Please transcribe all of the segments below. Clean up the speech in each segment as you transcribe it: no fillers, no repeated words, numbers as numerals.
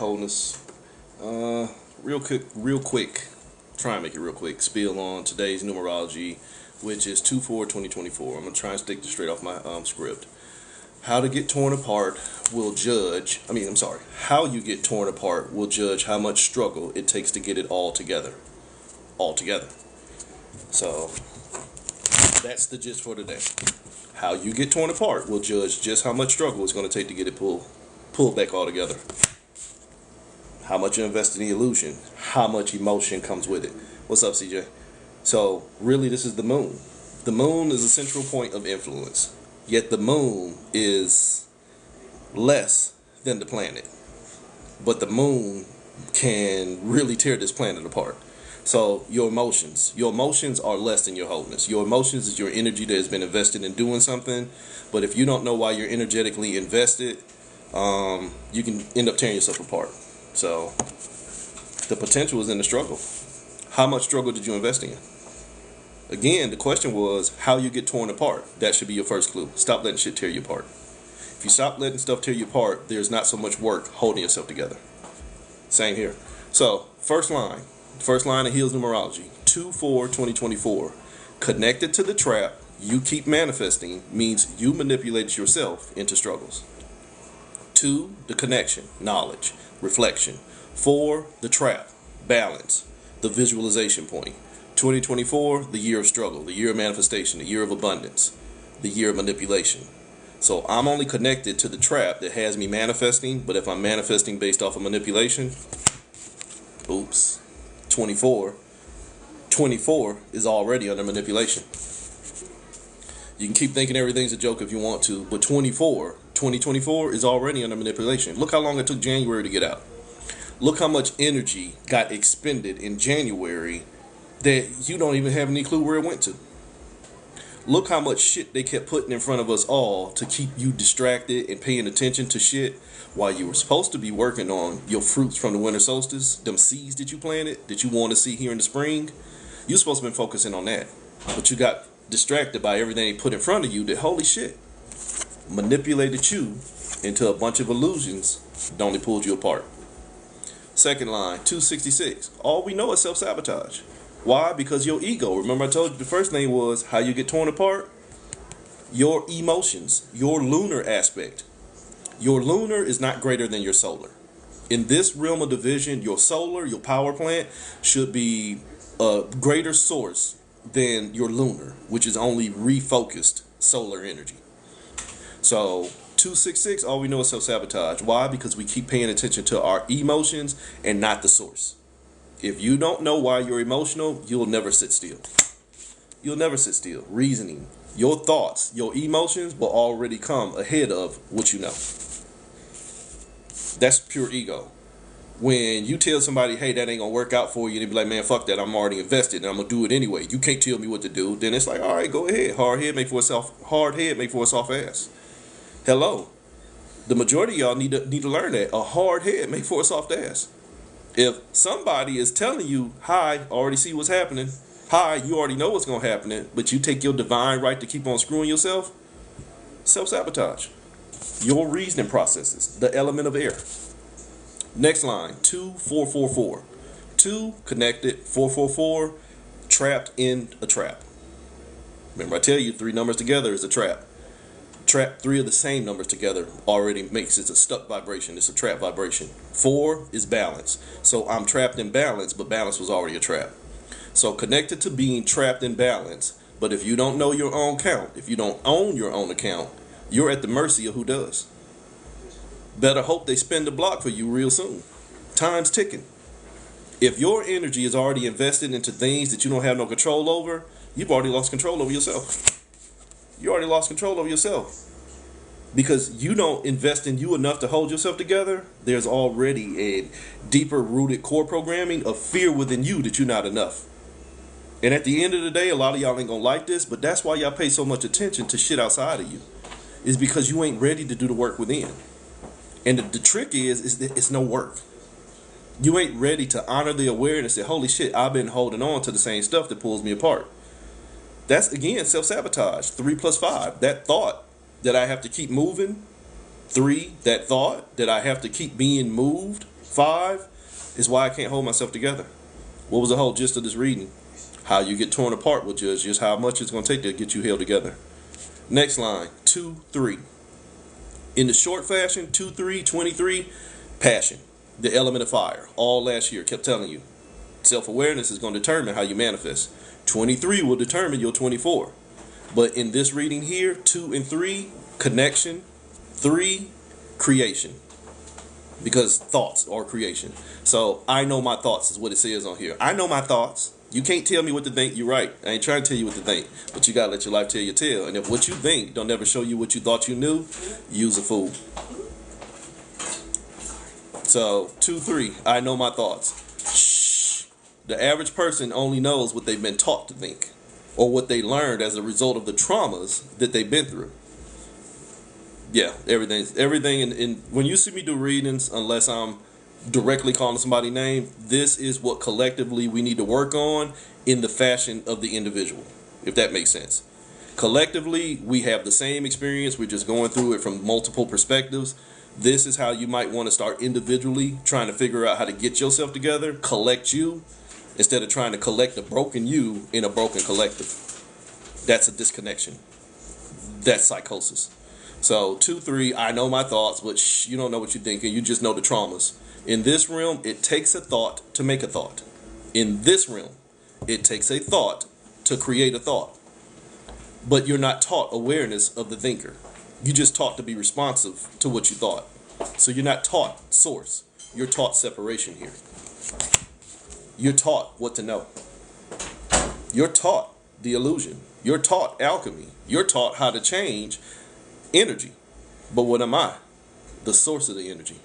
wholeness. Real quick. Try and make it real quick. Spiel on today's numerology, which is 2/4/2024. I'm gonna try and stick this straight off my script. How to get torn apart will judge. How you get torn apart will judge how much struggle it takes to get it all together. All together. So that's the gist for today. How you get torn apart will judge just how much struggle it's going to take to get it pulled back all together. How much you invest in the illusion, how much emotion comes with it. What's up, CJ? So really, this is the moon. The moon is a central point of influence, yet the moon is less than the planet. But the moon can really tear this planet apart. So your emotions are less than your wholeness. Your emotions is your energy that has been invested in doing something. But if you don't know why you're energetically invested, you can end up tearing yourself apart. So the potential is in the struggle. How much struggle did you invest in? Again, the question was how you get torn apart. That should be your first clue. Stop letting shit tear you apart. If you stop letting stuff tear you apart, there's not so much work holding yourself together. Same here. So first line of Heels numerology, 2/4/2024. Connected to the trap you keep manifesting means you manipulated yourself into struggles. 2, the connection, knowledge, reflection. 4, the trap, balance, the visualization point. 2024, the year of struggle, the year of manifestation, the year of abundance, the year of manipulation. So I'm only connected to the trap that has me manifesting, but if I'm manifesting based off of manipulation, oops. 24 is already under manipulation. You can keep thinking everything's a joke if you want to, but 2024 is already under manipulation. Look how long it took January to get out. Look how much energy got expended in January that you don't even have any clue where it went to. Look how much shit they kept putting in front of us all to keep you distracted and paying attention to shit while you were supposed to be working on your fruits from the winter solstice, them seeds that you planted, that you want to see here in the spring. You're supposed to be focusing on that. But you got distracted by everything they put in front of you that, holy shit, manipulated you into a bunch of illusions that only pulled you apart. Second line, 266. All we know is self-sabotage. Why? Because your ego. Remember I told you the first thing was how you get torn apart? Your emotions, your lunar aspect. Your lunar is not greater than your solar. In this realm of division, your solar, your power plant, should be a greater source than your lunar, which is only refocused solar energy. So 266, all we know is self-sabotage. Why? Because we keep paying attention to our emotions and not the source. If you don't know why you're emotional, you'll never sit still. You'll never sit still. Reasoning, your thoughts, your emotions will already come ahead of what you know. That's pure ego. When you tell somebody, hey, that ain't gonna work out for you, they be like, man, fuck that, I'm already invested and I'm gonna do it anyway. You can't tell me what to do. Then it's like, all right, go ahead. Hard head make for a soft ass. Hello. The majority of y'all need to learn that. A hard head make for a soft ass. If somebody is telling you, hi, already see what's happening, hi, you already know what's going to happen, but you take your divine right to keep on screwing yourself, self-sabotage. Your reasoning processes, the element of air. Next line, 2/4/4/4. 2, connected, 4/4/4, trapped in a trap. Remember I tell you 3 numbers together is a trap. Trap 3 of the same numbers together already makes it a stuck vibration. It's a trap vibration. 4 is balance. So I'm trapped in balance, but balance was already a trap. So connected to being trapped in balance, but if you don't know your own count, if you don't own your own account, you're at the mercy of who does. Better hope they spin the block for you real soon. Time's ticking. If your energy is already invested into things that you don't have no control over, you've already lost control over yourself. You already lost control over yourself. Because you don't invest in you enough to hold yourself together, there's already a deeper rooted core programming of fear within you that you're not enough. And at the end of the day, a lot of y'all ain't gonna like this, but that's why y'all pay so much attention to shit outside of you. Is because you ain't ready to do the work within. And the trick is that it's no work. You ain't ready to honor the awareness that, holy shit, I've been holding on to the same stuff that pulls me apart. That's, again, self-sabotage. 3 + 5. That thought that I have to keep moving. 3, that thought that I have to keep being moved. 5 is why I can't hold myself together. What was the whole gist of this reading? How you get torn apart will judge just how much it's going to take to get you held together. Next line, 2, 3. In the short fashion, 2, 3, 23, passion, the element of fire. All last year, kept telling you. Self-awareness is going to determine how you manifest. 23 will determine your 24. But in this reading here, 2 and 3, connection. 3, creation. Because thoughts are creation. So I know my thoughts is what it says on here. I know my thoughts. You can't tell me what to think. You're right. I ain't trying to tell you what to think. But you got to let your life tell your tale. And if what you think don't ever show you what you thought you knew, you's a fool. So 2, 3, I know my thoughts. Shh. The average person only knows what they've been taught to think, or what they learned as a result of the traumas that they've been through. Yeah, everything. And when you see me do readings, unless I'm directly calling somebody's name, this is what collectively we need to work on in the fashion of the individual, if that makes sense. Collectively, we have the same experience. We're just going through it from multiple perspectives. This is how you might want to start individually, trying to figure out how to get yourself together, collect you, instead of trying to collect a broken you in a broken collective. That's a disconnection. That's psychosis. So 2, 3, I know my thoughts, but you don't know what you're thinking. You just know the traumas. In this realm, it takes a thought to make a thought. In this realm, it takes a thought to create a thought. But you're not taught awareness of the thinker. You just taught to be responsive to what you thought. So you're not taught source. You're taught separation here. You're taught what to know. You're taught the illusion. You're taught alchemy. You're taught how to change energy. But what am I? The source of the energy.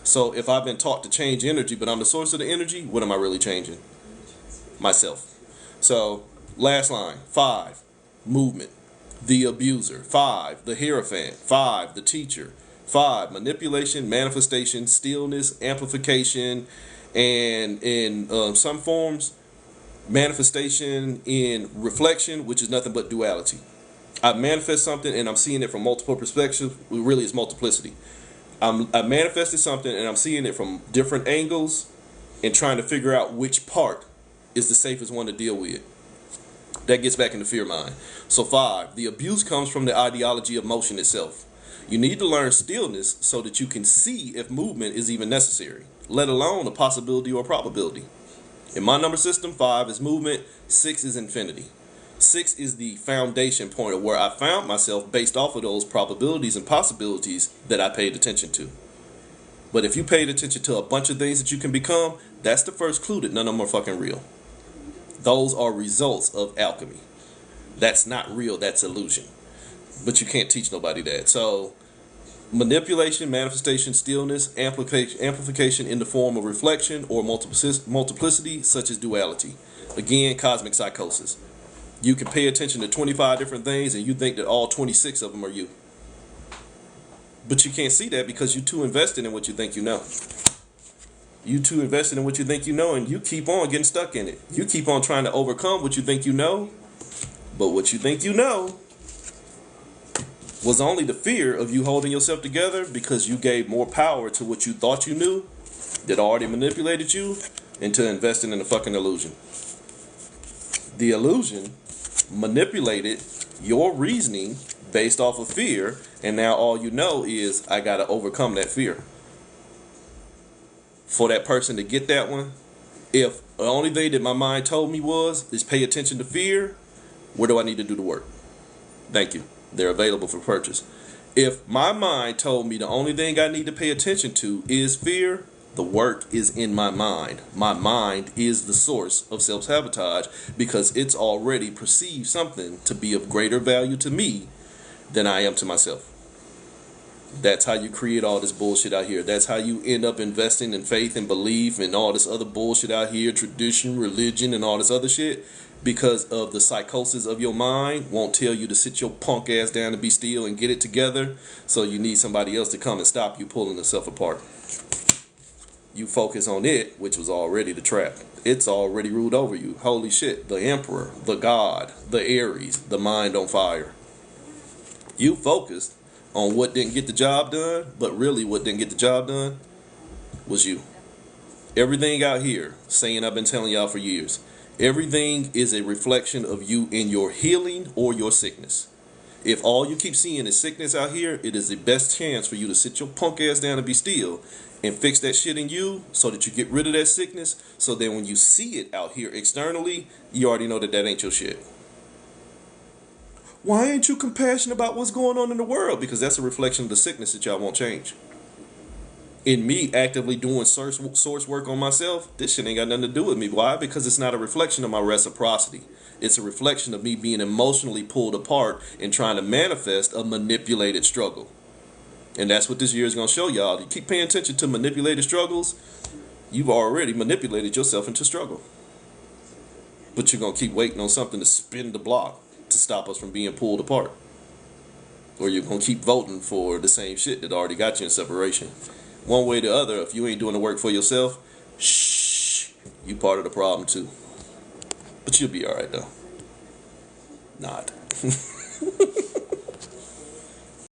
So if I've been taught to change energy, but I'm the source of the energy, what am I really changing? Myself. So last line, 5, movement. The abuser. 5, the hierophant. 5, the teacher. 5, manipulation, manifestation, stillness, amplification, and in some forms, manifestation in reflection, which is nothing but duality. I manifest something and I'm seeing it from multiple perspectives. Really, it's multiplicity. I manifested something and I'm seeing it from different angles and trying to figure out which part is the safest one to deal with. That gets back into fear mind. So 5, the abuse comes from the ideology of motion itself. You need to learn stillness so that you can see if movement is even necessary, let alone a possibility or probability. In my number system, 5 is movement, 6 is infinity. 6 is the foundation point of where I found myself based off of those probabilities and possibilities that I paid attention to. But if you paid attention to a bunch of things that you can become, that's the first clue that none of them are fucking real. Those are results of alchemy. That's not real, that's illusion. But you can't teach nobody that. So manipulation, manifestation, stillness, amplification in the form of reflection or multiplicity, such as duality. Again, cosmic psychosis. You can pay attention to 25 different things and you think that all 26 of them are you. But you can't see that because you're too invested in what you think you know. You too invested in what you think you know, and you keep on getting stuck in it. You keep on trying to overcome what you think you know, but what you think you know was only the fear of you holding yourself together because you gave more power to what you thought you knew that already manipulated you into investing in a fucking illusion. The illusion manipulated your reasoning based off of fear, and now all you know is I gotta overcome that fear. For that person to get that one, if the only thing that my mind told me is pay attention to fear, where do I need to do the work? Thank you. They're available for purchase. If my mind told me the only thing I need to pay attention to is fear, the work is in my mind. My mind is the source of self-sabotage because it's already perceived something to be of greater value to me than I am to myself. That's how you create all this bullshit out here. That's how you end up investing in faith and belief and all this other bullshit out here, tradition, religion, and all this other shit, because of the psychosis of your mind won't tell you to sit your punk ass down and be still and get it together. So you need somebody else to come and stop you pulling yourself apart. You focus on it, which was already the trap. It's already ruled over you. Holy shit, the emperor, the god, the Aries, the mind on fire. You focused on what didn't get the job done, but really what didn't get the job done was you. Everything out here, saying I've been telling y'all for years, everything is a reflection of you in your healing or your sickness. If all you keep seeing is sickness out here, it is the best chance for you to sit your punk ass down and be still and fix that shit in you so that you get rid of that sickness. So then when you see it out here externally, you already know that that ain't your shit. Why ain't you compassionate about what's going on in the world? Because that's a reflection of the sickness that y'all won't change. In me actively doing source work on myself, this shit ain't got nothing to do with me. Why? Because it's not a reflection of my reciprocity. It's a reflection of me being emotionally pulled apart and trying to manifest a manipulated struggle. And that's what this year is going to show y'all. You keep paying attention to manipulated struggles, you've already manipulated yourself into struggle. But you're going to keep waiting on something to spin the block to stop us from being pulled apart. Or you're going to keep voting for the same shit that already got you in separation. One way or the other, if you ain't doing the work for yourself, shh, you part of the problem too. But you'll be alright though. Not.